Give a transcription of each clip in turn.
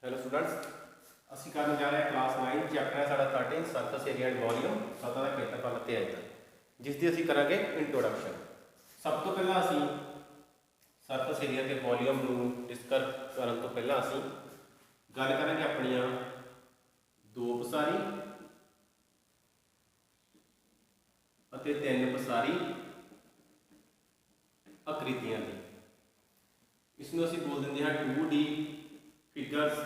Hello students, ਅਸੀਂ ਕਰਨ ਜਾ ਰਹੇ ਹਾਂ क्लास 9 चैप्टर है साडा 13 सरफेस एरिया एंड वॉल्यूम सतह का खेत्रफल ਅਤੇ आयतन, जिस ਦੀ ਅਸੀਂ ਕਰਾਂਗੇ इंट्रोडक्शन। सब तो पहला ਅਸੀਂ सरफेस एरिया ਤੇ वॉल्यूम ਨੂੰ डिस्कस ਕਰਨ ਤੋਂ ਪਹਿਲਾਂ ਅਸੀਂ ਗੱਲ ਕਰਾਂਗੇ ਆਪਣੀਆਂ ਦੋ ਪਸਾਰੀ ਅਤੇ ਤਿੰਨ ਪਸਾਰੀ ਆਕ੍ਰਿਤੀਆਂ ਦੀ। ਇਸ ਨੂੰ ਅਸੀਂ ਬੋਲ ਦਿੰਦੇ ਹਾਂ 2D फिगर्स।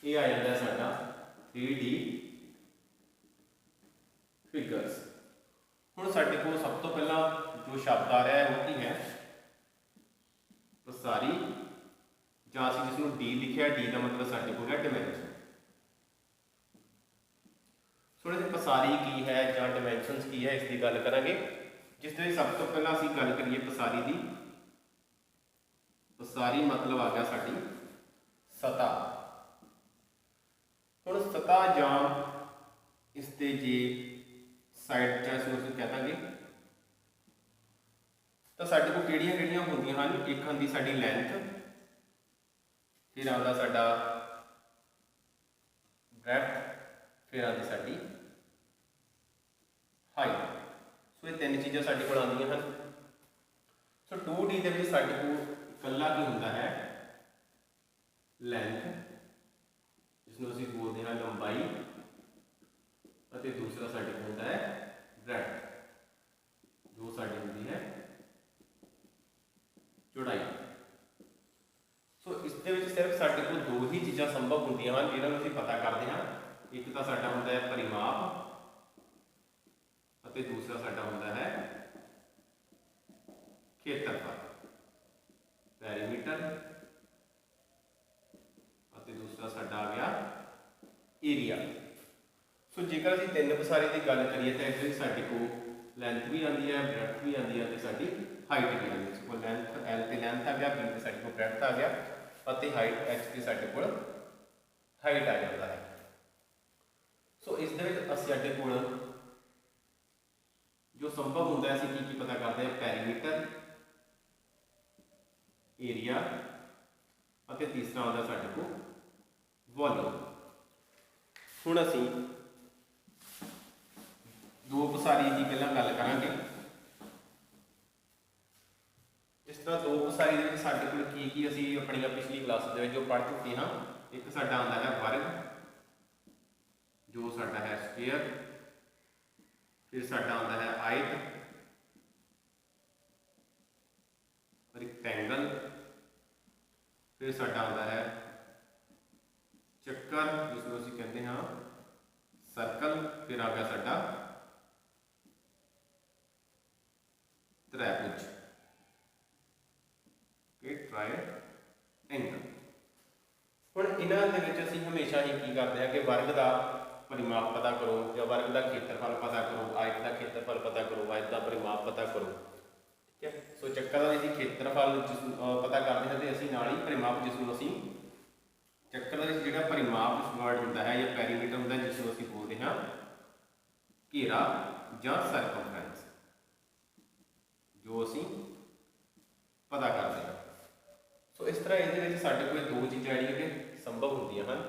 ये आ जाता है साडा 3D फिगर्स। हुण साडे कोल सब तो पहला जो शब्द आ रहा है वो की है पसारी, जां असीं जिसनूं D लिखिया, D का मतलब साडे कोल है डिमेंशन। सो इहदी पसारी की है जां डिमेंशनस की है, इसकी गल करांगे। जिस तरह सब तो पहला असीं गल करिए पसारी की। पसारी मतलब आ गया साडी सतह। हुण सतह जां इसते जे साइड जां इसनूं कह दांगे तो साडे कोल किहड़ियां होंदियां हन। एक आंदी साडी लैंथ, फिर आंदा साडा ब्रैथ, फिर आंदी साडी हाइट। सो ये तीन चीज़ां साडे कोल आंदियां हन। सो 2D दे विच साडे कोल कला की होंदा है लैंथ, जिसनूं असीं बोलते हैं लंबाई, और दूसरा साडे कोल होंदा है ब्रैथ, जो साडी होंदी है चौड़ाई। सो इस दे विच सिर्फ साडे कोल दो ही चीज़ां संभव होंदियां हन जिन्हां नूं असीं पता करदे हां। एक तां साडा होंदा है परिमाप, और दूसरा साडा होंदा है खेत्रफल, पैरीमीटर, और दूसरा साडा आ गया एरिया। सो जेकर असीं तीन पसारी की गल करिए तो इसमें साडे कोल लैंथ भी आती है, ब्रैथ भी आती है, साडी हाइट भी आती है। सो लैंथ L ते लैंथ आ गया, B ते साडे कोल ब्रैथ आ गया, और हाइट H ते साडे कोल हाइट आ जाता है। सो इस दे विच साडे कोल जो संभव होंदा है असीं की पता करते हैं, पैरीमीटर, एरिया, और तीसरा आता साडे कोल वॉल्यूम। हुण असीं दो पसारी की पहला गल करांगे। इस तरह दो पसारी दे विच साडे कोल की असीं अपनी पिछली क्लास दे विच जो पढ़ चुके हाँ। एक साडा आंदा है वर्ग, जो साडा है स्क्वेयर, फिर साडा आंदा है आयत, रेक्टेंगल, फिर साडा आंदा है चक्कर, जिसको असीं कहते हैं सर्कल, फिर आ गया साडा त्रिभुज, ट्रायंगल। हुण इन्हां दे विच असीं हमेशा ही की करदे हां कि वर्ग का परिमाप पता करो, या वर्ग का खेत्रफल पता करो, आयत का खेत्रफल पता करो, आयत का परिमाप पता करो। ठीक है। सो चक्कर का असीं खेत्रफल जिस पता करते हैं तो असीं नाल ही परिमाप, जिसनूं असीं चक्कर का जिहड़ा परिमाप वर्ड होंदा है या पैरीमीटर होंदा है, जिसनूं असीं बोलते हैं घेरा जां सरकमफ्रेंस, जो असीं पता करते हैं। सो इस तरह ये साडे कोल दो चीज़ां जिहड़ियां संभव होंदियां हन।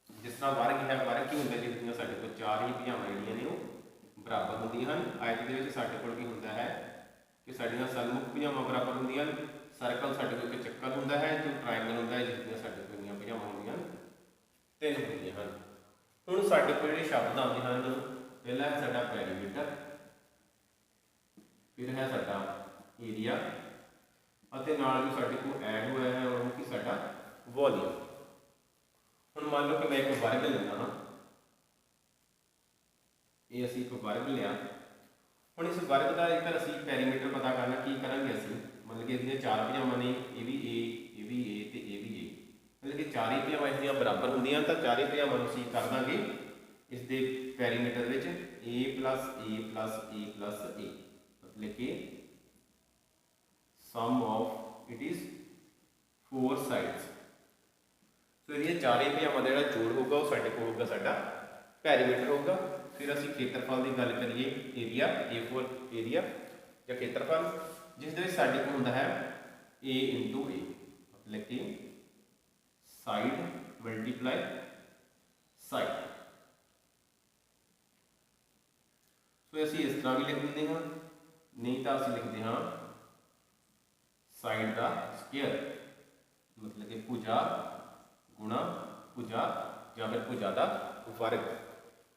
जिस तरह वर्ग है, वर्ग की होंदा जिसदियां साडे कोल चार ही भुजावां जिहड़ियां ने वो बराबर होंदियां हन। आयत दे विच साडे कोल की होंदा है कि साडियां सन्मुख भुजावां बराबर होंदियां हन। सर्कल साडे कोल एक चक्कर होंदा है, जो ट्रायंगल होंदा है जिसदियां साडे कोल भुजावां होंदियां तीन होंदियां हन। हुण साडे कोल जिहड़े शब्द आउंदे हन, पहला है साडा पैरीमीटर, फिर है साडा एरिया, और नाल जो साडे कोल ऐड होया है वो कि साडा वॉल्यूम। हुण मान लो कि मैं एक वर्ग लेना हाँ, ये असीं एक वर्ग लिया। हुण इस वर्ग का एक असीं पैरीमीटर पता करना की करांगे असीं, मतलब कि इसदियां चार भुजावां ने, ये भी ए, ये भी ए ते ये भी ए, मतलब कि चार ही भुजावां इसदियां बराबर होंदियां। तो चार ही भुजावां नूं असीं कर दांगे इस दे पैरीमीटर विच ए प्लस ए प्लस ए प्लस ए, मतलब कि सम ऑफ इट इज 4 साइड्स। सो ये चार ही भुजावां दा जिहड़ा जोड़ होगा वो साडे कोल होगा साडा पैरीमीटर होगा। फिर असीं खेत्रफल की गल करिए, एरिया, ए फॉर एरिया या खेत्रफल, जिस दे विच साडे कोल हुंदा है ए इंटू ए, मतलब कि साइड मल्टीप्लाई साइड। सो असी इस तरह भी लिख देंगे हाँ, नहीं तो असी लिखते हाँ साइड का स्केयर, मतलब कि भुजा गुणा भुजा या फिर भुजा का वर्ग।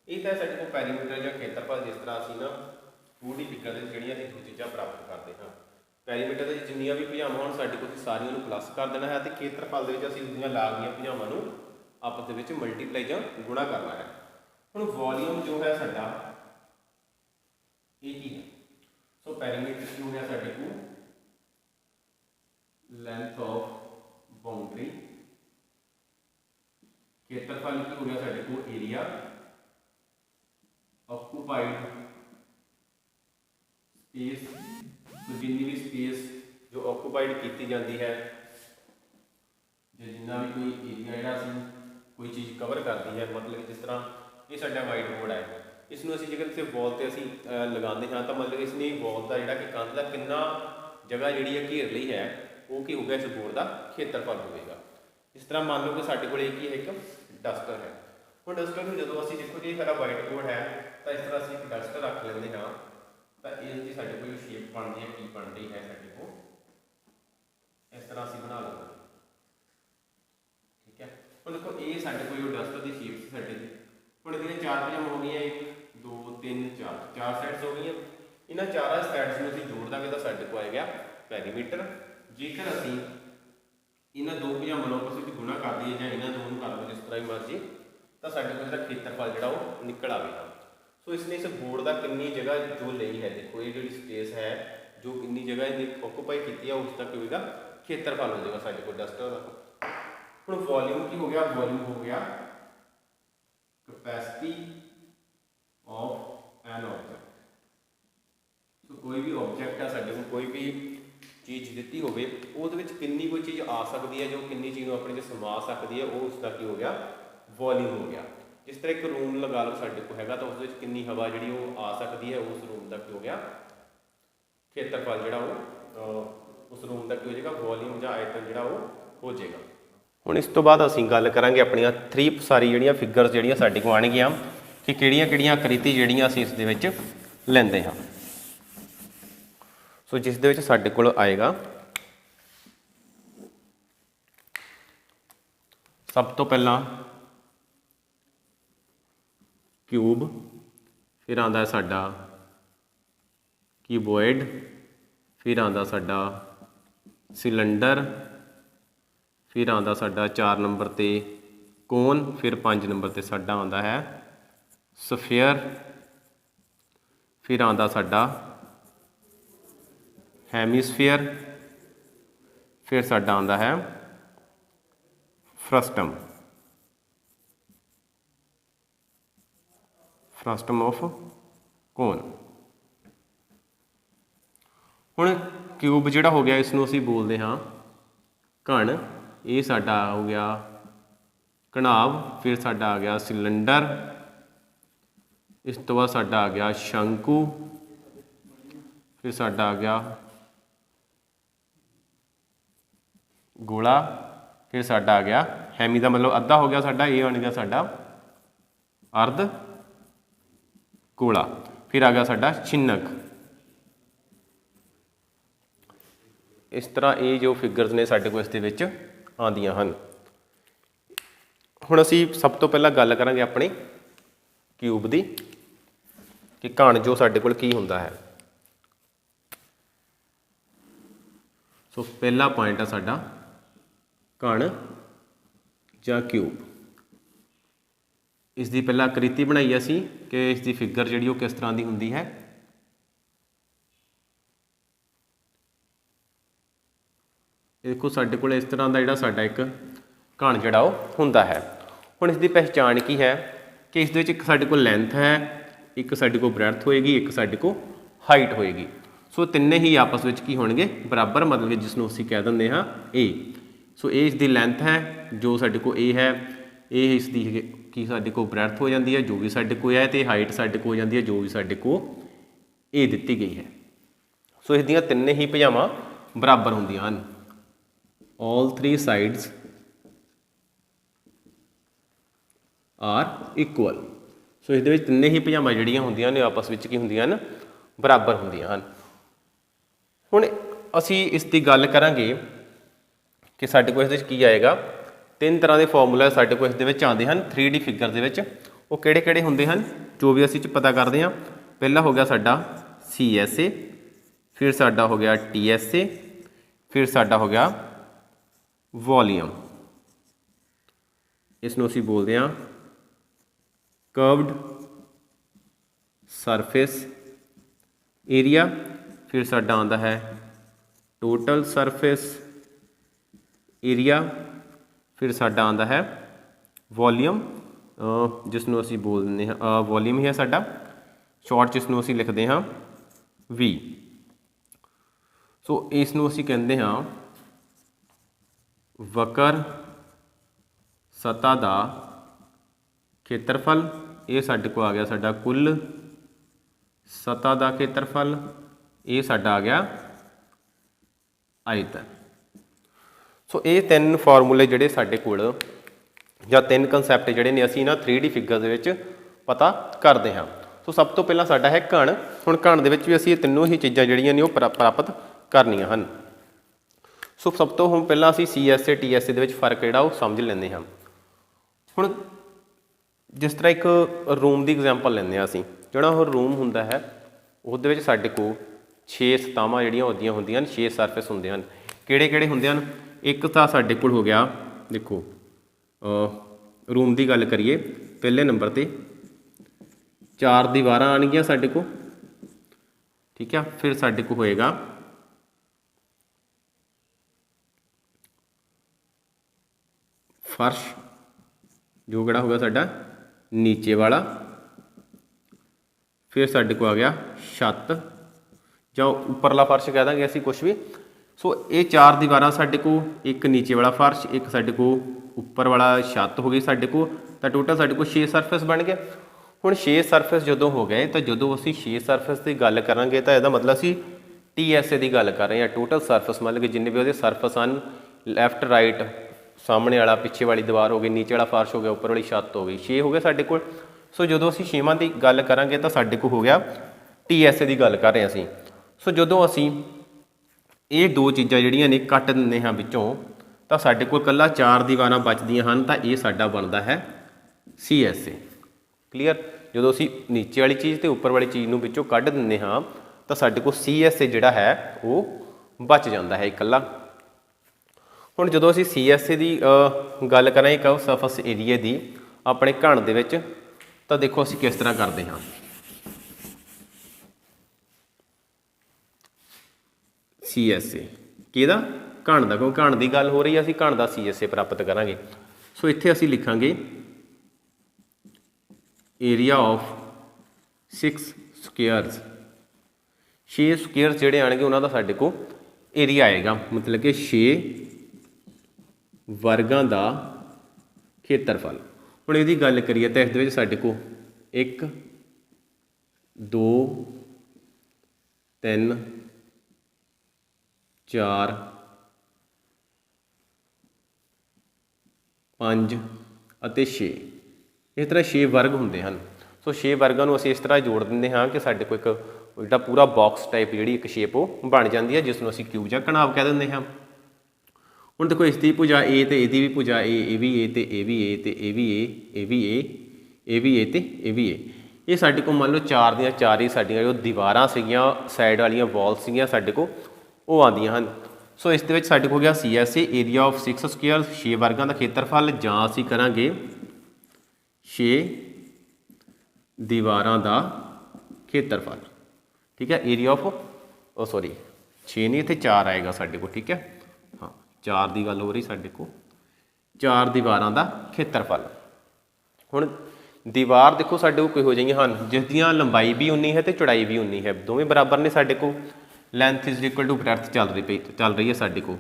ये तो साढ़े को पैरीमीटर या खेत्रफल, जिस तरह असी ना फूड ही फिगर जी दो चीज़ा प्राप्त करते हैं। पैरीमीटर की जिन्नियां भी भुजावां होण साडे कोल सारियां नूं प्लस कर देना है, तो खेत्रफल दे विच असीं उहदियां लागदियां भुजावां नूं आपस दे विच मल्टीप्लाई जां गुणा करना है। हुण वॉल्यूम जो है साडा ये की है, सो पैरीमीटर की हो गया साडे को लेंथ ऑफ बाउंड्री, खेत्रफल की हो गया साडे को एरिया, ऑक्यूपाइड स्पेस, तो जिन्नी भी स्पेस जो ऑक्यूपाइड की जाती है, जो जिन्ना भी कोई एरिया जोड़ा कोई चीज़ कवर करती है, मतलब जिस तरह ये साडा वाइट बोर्ड है, इसनों असीं जेकर किसी वॉल ते असीं लगाते हाँ, तो मतलब इसने वॉल का जोड़ा कि कंध का कितना जगह जी घेर ली है, वो की होगा इस बोर्ड का खेत्रफल होगा। इस तरह मान लो कि साडे कोल एक डस्टर है। हुण डस्टर में जो असीं देखो जी सारा वाइट बोर्ड है, तो इस तरह असीं एक डस्टर रख लेंगे हाँ, तो इसकी साडे कोल शेप बनती है, की बन रही है साडे को इस तरह असीं बना लेंगे। ठीक है, हुण देखो ये साडे कोल जो डस्टर की शेप सी साडे दी, हुण इहदियां चार भुजावां हो गई, 1 2 3 4 चार साइड्स हो गई। इन्हां चारां साइड्स नूं असीं जोड़ देंगे तो साडे को आएगा पैरीमीटर। जेकर असीं इन्हां दो भुजावां नूं आपस विच गुणा कर दईए जां इन्हां दोवां नूं कर दो जिस तरह भी मर्जी, तो साडे कोल इहदा खेत्रफल जिहड़ा वो निकल आवेगा। सो इसने इस बोर्ड का कितनी जगह जो ली है, देखो ये जी स्पेस है जो कितनी जगह इसने ऑक्यूपाई की है, उस तक होगा खेत्रफल हो जाएगा साडे कोल डस्टर का। हुण वॉल्यूम की हो गया, वॉल्यूम हो गया कैपेसिटी ऑफ एन ऑब्जेक्ट। तो कोई भी ऑब्जेक्ट है साडे कोल, कोई भी चीज़ दी हो कितनी कोई चीज़ आ सकती है, जो कितनी चीज़ अपने समा सकती है, वो उसका की हो गया वॉल्यूम हो गया। जिस तरह एक रूम लगा लो साडे को हैगा, तो उस कितनी हवा जी आ सकती है, उस रूम का की हो गया खेत्रफल जिहड़ा वो उस रूम का की हो जाएगा वॉल्यूम या आयतन जिहड़ा वो हो जाएगा। हुण इस तो बाद असीं गल करांगे अपनियां 3 सारी जिहड़ियां फिगर्स जिहड़ियां साडे कोल आउणगीआं कि किहड़ियां-किहड़ियां आकृति जिहड़ियां असीं इस दे विच लैंदे हां। सो जिस दे विच साडे कोल आएगा सब तो पहला क्यूब, फिर आंदा साडा क्यूबॉइड, फिर आंदा साडा सिलेंडर, फिर आंदा साडा 4 नंबर ते कोन, फिर 5 नंबर ते साडा आंदा है स्फेयर, फिर आंदा साडा हैमीस्फेयर, फिर साडा आंदा है फ्रस्टम, फ्रस्टम ऑफ कोन। हुण क्यूब जिहड़ा हो गया, इसनूं असीं बोलदे हां घण, ये साडा हो गया घनाव, फिर साडा आ गया सिलेंडर, इस तो बाद साडा आ गया शंकु, फिर साडा आ गया गोला, फिर साडा आ गया हैमी का मतलब अद्धा हो गया साडा, ये बन गया साडा अर्ध गोला, फिर आ गया साडा छिन्नक। इस तरह ये जो फिगर्स ने साडे कोल इस दे विच आंदियां हन। हुण असीं सब तो पहला गल करांगे अपने क्यूब दी कि घण जो साडे कोल की हुंदा है। सो पहला पॉइंट है साडा घण जां क्यूब। इसकी पहला आकृति बनाई असीं कि इसकी फिगर जिहड़ी वो किस तरह की हुंदी है। देखो साडे कोल इस तरह का जिहड़ा साडा एक घण जिहड़ा वो हुंदा है। हुण इसकी पहचान की है कि इस दे विच एक साडे कोल लेंथ है, एक साडे कोल ब्रैथ होएगी, एक साडे कोल हाइट होएगी। सो तिन्ने ही आपस में की होणगे बराबर, मतलब कि जिसनों असीं कह दिंदे हां ए। सो ये इसकी लेंथ है जो साडे कोल ए है, ये इसकी की साडे कोल ब्रैथ हो जाती है जो भी साडे कोल है, तो हाइट साडे कोल हो जाती है जो भी साडे कोल ए दित्ती गई है। सो इसदियां तिन्ने ही भुजावां बराबर हुंदियां हन। All 3 sides are equal. So इस तिन्ने ही भुजावां जिहड़ियां हुंदियां ने आपस में की हुंदियां न बराबर हुंदियां हन। हुण असीं इसकी गल करांगे कि साडे कोल इहदे की आएगा। तीन तरह के फॉर्मूला साडे कोल इहदे आते हैं 3D फिगर दे विच। वो किहड़े-किहड़े हुंदे हन जो भी असीं पता करते हैं। पहला हो गया साडा CSA, फिर साडा हो गया TSA, फिर साडा हो गया वॉल्यूम। इसनूं असीं बोलते हैं कर्व्ड सरफेस एरिया। फिर साडा आंदा है टोटल सरफेस एरिया। फिर साडा आंदा है वॉल्यूम, जिसनूं असीं बोलते हैं वॉल्यूम ही है साडा, शॉर्ट जिसनूं असीं लिखते हैं V। सो इसनूं असीं कहते हैं वक्र सतह का खेत्रफल। ये साडे को आ गया साडा कुल सतह का खेत्रफल। ये साडा आ गया आयतन। सो ये तीन फॉर्मूले जिहड़े साडे कोल ਜਾਂ तीन कंसैप्ट जिहड़े ने असीं ना 3D फिगर दे विच पता करते हैं। सो सब तो पहला साडा है घण। हुण घण दे विच भी असीं तीनों ही चीज़ां जिहड़ियां ने प्राप्त करनियां हन। सो सब तो हुण पहला असीं CSA TSA दे विच फर्क जिहड़ा वो समझ लैंदे हां। हुण जिस तरह एक रूम की एग्जाम्पल लैंदे हां असीं, जिहड़ा वो रूम हुंदा है ਉਹਦੇ ਵਿੱਚ ਸਾਡੇ ਕੋਲ 6 ਸਤਾਵਾਂ ਜਿਹੜੀਆਂ ਹੁੰਦੀਆਂ ਹੁੰਦੀਆਂ ਹਨ, 6 ਸਰਫੇਸ ਹੁੰਦੇ ਹਨ। ਕਿਹੜੇ ਕਿਹੜੇ ਹੁੰਦੇ ਹਨ? ਇੱਕ ਤਾਂ ਸਾਡੇ ਕੋਲ ਹੋ ਗਿਆ, ਦੇਖੋ रूम की गल करिए पहले नंबर पर 4 दीवारां आउणगीਆਂ ਸਾਡੇ ਕੋਲ, ठीक है। फिर ਸਾਡੇ ਕੋਲ होएगा फर्श, जो किहड़ा होगा साडा नीचे वाला। फिर साडे को आ गया छत, जां उपरला फर्श कह देंगे असीं कुछ भी। सो ये 4 दीवारां साडे को, एक नीचे वाला फर्श, एक साडे को उपर वाला छत हो गई साडे को, तो टोटल साडे को 6 सरफेस बन गए। हुण 6 सरफेस जदों हो गए तो जदों असीं 6 सरफेस की गल करांगे तो इसदा मतलब असीं TSA की गल कर रहे हैं, टोटल सरफेस। मतलब कि जिन्ने भी वो सरफेस हैं, लैफ्ट राइट, सामने वाला पिछे वाली दीवार हो गई, नीचे वाला फर्श हो गया, उपर वाली छत हो गई, 6 हो गए साडे कोल। सो जदों असीं 6वां की गल करांगे तो साडे कोल हो गया TSA की गल कर रहे हैं असीं। सो जदों असीं ये दो चीज़ां जिहड़ियां ने कट दिंदे हां विचों, तो साडे कोल कल्ला 4 दीवारां बचदियां हन, तो ये साडा बनदा है CSA। क्लीयर? जदों असीं नीचे वाली चीज़ तो उपर वाली चीज़ नूं विचों कढ दिंदे हां तो साडे कोल CSA जिहड़ा है वो बच जांदा है इकल्ला। हुण जदों असीं CSA की गल करांगे कर्व सरफेस एरिए की अपने घण दे विच, तो देखो असीं किस तरह करते हैं। CSA किहदा? घण दा, क्योंकि घण की गल हो रही है, असीं घण दा CSA प्राप्त करांगे। सो इत्थे असीं लिखांगे एरिया ऑफ 6 स्क्वेयर्स। 6 स्क्वेयर्स जिहड़े आएंगे उन्हां दा साडे को एरिया आएगा, मतलब कि 6 वर्गां दा खेत्रफल। हुण इहदी गल करिए तो इस साडे को 1 2 3 4 5 ਅਤੇ 6, इस तरह 6 वर्ग होंदे हैं। सो 6 वर्गों को असीं इस तरह जोड़ दिंदे हाँ कि साडे कोल एक जिहड़ा पूरा बॉक्स टाइप जिहड़ी एक शेप वो बन जाती है, जिसनूं असीं क्यूब जां घणाव कह दिंदे हाँ। हुण देखो इसकी भुजा A तो इहदी भी भुजा A, ये भी A तो ये भी A तो ये भी A, ये भी A, ये भी A तो ये भी A। ये साडे कोल मान लो 4 दियां 4 ही साडियां जो दीवारां सीगियां, साइड वालियां वॉल सीगियां साडे कोल, वो आंदियां हन। सो इस दे विच साडे कोल गया CSA एरिया ऑफ 6 स्क्वेयर, 6 वर्गां दा खेत्रफल, जां असीं करांगे 6 दीवारां दा खेत्रफल। ठीक है, एरिया ऑफ सॉरी 6 नहीं, इत्थे 4 आएगा साडे कोल। ठीक है, हाँ 4 की गल हो रही साडे कोल, 4 दीवारां दा खेत्रफल। हुण दीवार देखो साडे कोल किहो जिहियां हन, जिसदियां लंबाई भी उन्नी है तो चौड़ाई भी उन्नी है, दोवें बराबर ने साडे कोल। Length is equal to breadth चल रही है साडे कोल।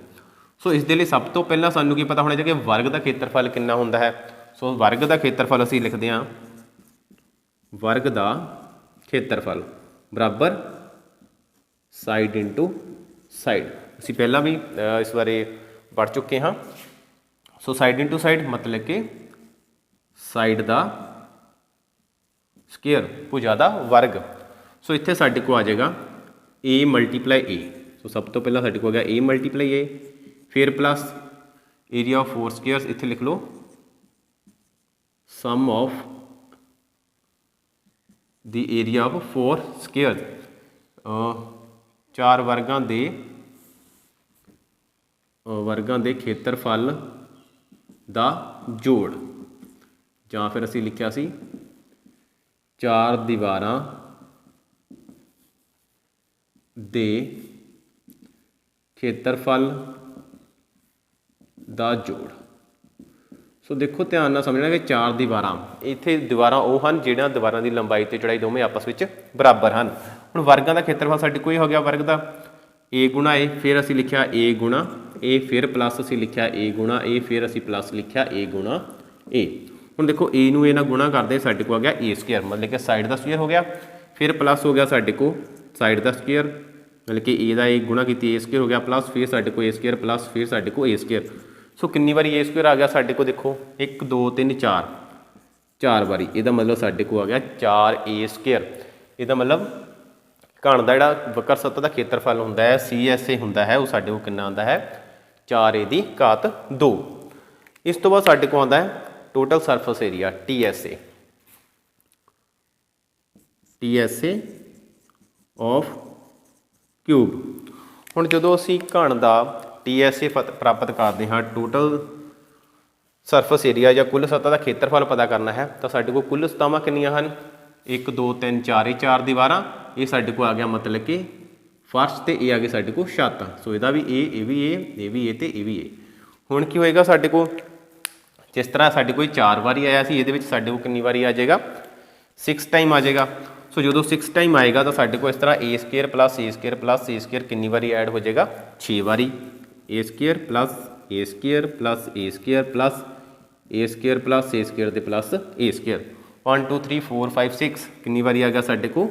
सो इस दे लई सब तो पहला सानूं की पता होना चाहिए कि वर्ग का खेत्रफल कितना हुंदा है। सो वर्ग का खेत्रफल असीं लिखदे हां वर्ग का खेत्रफल बराबर साइड इंटू साइड। असीं पहला भी इस बारे पढ़ चुके हाँ। सो साइड इंटू साइड मतलब कि ਸਾਈਡ ਦਾ ਸਕੁਏਅਰ, ਭੁਜਾ ਦਾ ਵਰਗ। ਸੋ ਇੱਥੇ ਸਾਡੇ ਕੋਲ ਆ ਜਾਏਗਾ a ਮਲਟੀਪਲਾਈ a। ਸੋ ਸਭ ਤੋਂ ਪਹਿਲਾਂ ਸਾਡੇ ਕੋਲ ਆ ਗਿਆ a ਮਲਟੀਪਲਾਈ a, ਫਿਰ ਪਲੱਸ ਏਰੀਆ ਆਫ 4 ਸਕੁਏਅਰਸ, ਇੱਥੇ ਲਿਖ ਲਓ sum of the area of 4 square, 4 ਵਰਗਾਂ ਦੇ ਖੇਤਰਫਲ ਦਾ ਜੋੜ, ਜਾਂ ਫਿਰ ਅਸੀਂ ਲਿਖਿਆ ਸੀ 4 ਦੀਵਾਰਾਂ ਦੇ ਖੇਤਰਫਲ ਦਾ ਜੋੜ। ਸੋ ਦੇਖੋ ਧਿਆਨ ਨਾਲ ਸਮਝਣਾ ਕਿ 4 ਦੀਵਾਰਾਂ, ਇੱਥੇ ਦੀਵਾਰਾਂ ਉਹ ਹਨ ਜਿਹੜੀਆਂ ਦੀਵਾਰਾਂ ਦੀ ਲੰਬਾਈ ਤੇ ਚੌੜਾਈ ਦੋਵੇਂ ਆਪਸ ਵਿੱਚ ਬਰਾਬਰ ਹਨ। ਹੁਣ ਵਰਗਾਂ ਦਾ ਖੇਤਰਫਲ ਸਾਡੇ ਕੋਈ ਹੋ ਗਿਆ ਵਰਗ ਦਾ a ਗੁਣਾ a, ਫਿਰ ਅਸੀਂ ਲਿਖਿਆ a ਗੁਣਾ a, ਫਿਰ ਪਲੱਸ ਅਸੀਂ ਲਿਖਿਆ a ਗੁਣਾ a, ਫਿਰ ਅਸੀਂ ਪਲੱਸ ਲਿਖਿਆ a ਗੁਣਾ a। ਹੁਣ ਦੇਖੋ a ਨੂੰ a ਨਾਲ ਗੁਣਾ ਕਰਦੇ ਸਾਡੇ ਕੋਲ ਆ ਗਿਆ a ਸਕੁਏਅਰ, ਮਤਲਬ ਕਿ ਸਾਈਡ ਦਾ ਸਕੁਏਅਰ ਹੋ ਗਿਆ, ਫਿਰ ਪਲੱਸ ਹੋ ਗਿਆ ਸਾਡੇ ਕੋਲ ਸਾਈਡ ਦਾ ਸਕੁਏਅਰ, ਮਤਲਬ ਕਿ a ਦਾ a ਗੁਣਾ ਕੀਤੀ a ਸਕੁਏਅਰ ਹੋ ਗਿਆ ਪਲੱਸ, ਫਿਰ ਸਾਡੇ ਕੋਲ a ਸਕੁਏਅਰ ਪਲੱਸ, ਫਿਰ ਸਾਡੇ ਕੋਲ a ਸਕੁਏਅਰ। ਸੋ ਕਿੰਨੀ ਵਾਰੀ a ਸਕੁਏਅਰ ਆ ਗਿਆ ਸਾਡੇ ਕੋਲ, ਦੇਖੋ 1 2 3 4, 4 ਵਾਰੀ। ਇਹਦਾ ਮਤਲਬ ਸਾਡੇ ਕੋਲ ਆ ਗਿਆ 4a ਸਕੁਏਅਰ। ਇਹਦਾ ਮਤਲਬ ਘਣ ਦਾ ਜਿਹੜਾ ਵਕਰ ਸਤ੍ਹਾ ਦਾ ਖੇਤਰਫਲ ਹੁੰਦਾ ਹੈ CSA ਹੁੰਦਾ ਹੈ, ਉਹ ਸਾਡੇ ਕੋਲ ਕਿੰਨਾ ਆਉਂਦਾ ਹੈ 4a ਦੀ ਘਾਤ 2। ਇਸ ਤੋਂ ਬਾਅਦ ਸਾਡੇ ਕੋਲ ਆਉਂਦਾ ਹੈ total surface area TSA of cube. ਹੁਣ ਜਦੋਂ ਅਸੀਂ ਘਣ ਦਾ TSA ਪ੍ਰਾਪਤ ਕਰਦੇ ਹਾਂ, ਟੋਟਲ ਸਰਫੇਸ ਏਰੀਆ ਜਾਂ ਕੁੱਲ ਸਤ੍ਹਾ ਦਾ ਖੇਤਰਫਲ ਪਤਾ ਕਰਨਾ ਹੈ, ਤਾਂ ਸਾਡੇ ਕੋਲ ਕੁੱਲ ਸਤ੍ਹਾਵਾਂ ਕਿੰਨੀਆਂ ਹਨ 1 2 3 4, ਇਹ 4 ਦੀਵਾਰਾਂ। ਇਹ ਸਾਡੇ ਕੋਲ ਆ ਗਿਆ ਮਤਲਬ ਕਿ ਫਰਸ਼, ਤੇ ਇਹ ਆ ਗਏ ਸਾਡੇ ਕੋਲ ਛੱਤ। ਸੋ ਇਹਦਾ ਵੀ ਇਹ ਵੀ ਇਹ ਵੀ ਇਹ ਤੇ ਇਹ ਵੀ ਇਹ। ਹੁਣ ਕੀ ਹੋਏਗਾ ਸਾਡੇ ਕੋਲ, ਜਿਸ ਤਰ੍ਹਾਂ ਸਾਡੇ ਕੋਲ 4 ਵਾਰੀ ਆਇਆ ਸੀ, ਇਹਦੇ ਵਿੱਚ ਸਾਡੇ ਕੋਲ ਕਿੰਨੀ ਵਾਰੀ ਆ ਜਾਏਗਾ 6 ਟਾਈਮ ਆ ਜਾਏਗਾ। ਸੋ ਜਦੋਂ 6 ਟਾਈਮ ਆਏਗਾ ਤਾਂ ਸਾਡੇ ਕੋਲ ਇਸ ਤਰ੍ਹਾਂ a square plus a square plus a square ਕਿੰਨੀ ਵਾਰੀ ਐਡ ਹੋ ਜਾਏਗਾ 6 ਵਾਰੀ। a square plus a square plus a square plus a square plus a square ਤੇ ਪਲੱਸ a ਸਕੁਏਅਰ। 1 2 3 4 5 6 ਕਿੰਨੀ ਵਾਰੀ ਆ ਗਿਆ ਸਾਡੇ ਕੋਲ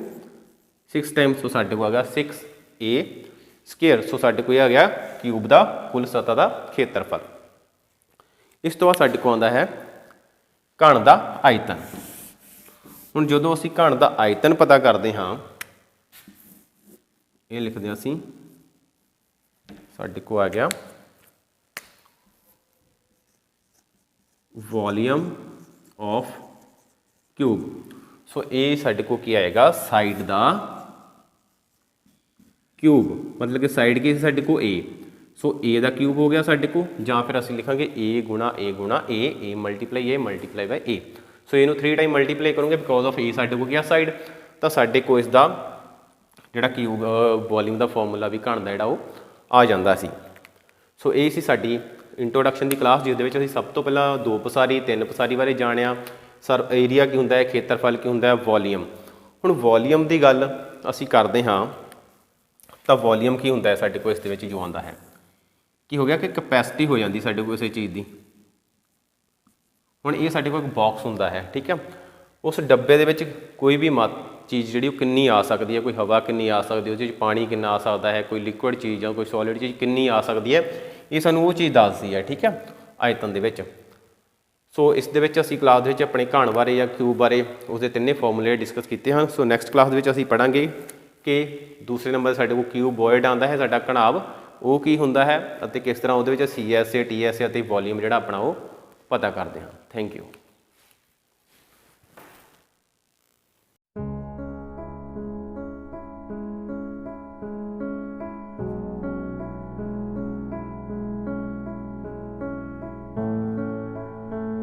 6 ਟਾਈਮ। ਸੋ ਸਾਡੇ ਕੋਲ ਆ ਗਿਆ 6a ਸਕੁਏਅਰ। ਸੋ ਸਾਡੇ ਕੋਲ ਆ ਗਿਆ ਕਿਊਬ ਦਾ ਕੁੱਲ ਸਤ੍ਹਾ ਦਾ ਖੇਤਰਫਲ। ਇਸ ਤੋਂ ਬਾਅਦ ਸਾਡੇ ਕੋਲ ਆਉਂਦਾ ਹੈ ਘਣ ਦਾ ਆਇਤਨ। ਹੁਣ ਜਦੋਂ ਅਸੀਂ ਘਣ ਦਾ ਆਇਤਨ ਪਤਾ ਕਰਦੇ ਹਾਂ, ਇਹ ਲਿਖਦੇ ਹਾਂ ਅਸੀਂ, ਸਾਡੇ ਕੋਲ ਆ ਗਿਆ ਵੋਲੀਅਮ ਆਫ ਕਿਊਬ। ਸੋ ਇਹ ਸਾਡੇ ਕੋਲ ਕੀ ਆਏਗਾ ਸਾਈਡ ਦਾ ਕਿਊਬ, ਮਤਲਬ ਕਿ ਸਾਈਡ ਕੀ ਸਾਡੇ ਕੋਲ a। So a the cube ਹੋ ਗਿਆ ਸਾਡੇ ਕੋਲ, ਜਾਂ ਫਿਰ ਅਸੀਂ ਲਿਖਾਂਗੇ a ਗੁਣਾ a ਮਲਟੀਪਲਾਈ ਬਾਈ a। ਸੋ ਇਹਨੂੰ 3 ਟਾਈਮ ਮਲਟੀਪਲਾਈ ਕਰੋਗੇ ਬਿਕੋਜ਼ ਆਫ a ਸਾਡੇ ਕੋਲ ਕੀ ਆ ਸਾਈਡ, ਤਾਂ ਸਾਡੇ ਕੋਲ ਇਸ ਦਾ ਜਿਹੜਾ ਕਿਊਬ ਵੋਲੀਅਮ ਦਾ ਫਾਰਮੂਲਾ ਵੀ ਘਣ ਦਾ ਜਿਹੜਾ ਉਹ ਆ ਜਾਂਦਾ ਸੀ। ਸੋ ਇਹ ਸੀ ਸਾਡੀ ਇੰਟਰੋਡਕਸ਼ਨ ਦੀ ਕਲਾਸ, ਜਿਸ ਦੇ ਵਿੱਚ ਅਸੀਂ ਸਭ ਤੋਂ ਪਹਿਲਾਂ 2 ਪਸਾਰੀ 3 ਪਸਾਰੀ ਬਾਰੇ ਜਾਣਿਆ। ਸਰ ਏਰੀਆ ਕੀ ਹੁੰਦਾ ਹੈ, ਖੇਤਰਫਲ ਕੀ ਹੁੰਦਾ ਹੈ, ਵੋਲੀਅਮ। ਹੁਣ ਵੋਲੀਅਮ ਦੀ ਗੱਲ ਅਸੀਂ ਕਰਦੇ ਹਾਂ ਤਾਂ ਵੋਲੀਅਮ ਕੀ ਹੁੰਦਾ ਹੈ ਸਾਡੇ ਕੋਲ ਇਸ ਦੇ ਵਿੱਚ ਜੋ ਆਉਂਦਾ ਹੈ, ਕੀ ਹੋ ਗਿਆ ਕਿ ਕਪੈਸਿਟੀ ਹੋ ਜਾਂਦੀ ਸਾਡੇ ਕੋਲ ਕਿਸੇ ਚੀਜ਼ ਦੀ। ਹੁਣ ਇਹ ਸਾਡੇ ਕੋਲ ਇੱਕ ਬਾਕਸ ਹੁੰਦਾ ਹੈ, ਠੀਕ ਹੈ, ਉਸ ਡੱਬੇ ਦੇ ਵਿੱਚ ਕੋਈ ਵੀ ਚੀਜ਼ ਜਿਹੜੀ ਉਹ ਕਿੰਨੀ ਆ ਸਕਦੀ ਹੈ, ਕੋਈ ਹਵਾ ਕਿੰਨੀ ਆ ਸਕਦੀ ਹੈ, ਉਹਦੇ ਵਿੱਚ ਪਾਣੀ ਕਿੰਨਾ ਆ ਸਕਦਾ ਹੈ, ਕੋਈ ਲਿਕੁਇਡ ਚੀਜ਼ ਜਾਂ ਕੋਈ ਸੋਲਿਡ ਚੀਜ਼ ਕਿੰਨੀ ਆ ਸਕਦੀ ਹੈ, ਇਹ ਸਾਨੂੰ ਉਹ ਚੀਜ਼ ਦੱਸਦੀ ਹੈ, ਠੀਕ ਹੈ, ਆਇਤਨ ਦੇ ਵਿੱਚ। ਸੋ ਇਸ ਦੇ ਵਿੱਚ ਅਸੀਂ ਕਲਾਸ ਦੇ ਵਿੱਚ ਆਪਣੇ ਘਣ ਬਾਰੇ ਜਾਂ ਕਿਊਬ ਬਾਰੇ ਉਸਦੇ ਤਿੰਨੇ ਫਾਰਮੂਲੇ ਡਿਸਕਸ ਕੀਤੇ ਹਨ। ਸੋ ਨੈਕਸਟ ਕਲਾਸ ਦੇ ਵਿੱਚ ਅਸੀਂ ਪੜ੍ਹਾਂਗੇ ਕਿ ਦੂਸਰੇ ਨੰਬਰ ਸਾਡੇ ਕੋਲ ਕਿਊਬੋਇਡ ਆਉਂਦਾ ਹੈ, ਸਾਡਾ ਘਣਾਵ, ਉਹ ਕੀ ਹੁੰਦਾ ਹੈ ਅਤੇ ਕਿਸ ਤਰ੍ਹਾਂ ਉਹਦੇ ਵਿੱਚ CSA TSA ਅਤੇ ਵੋਲੀਅਮ ਜਿਹੜਾ ਆਪਣਾ ਉਹ ਪਤਾ ਕਰਦੇ ਹਾਂ। Thank you.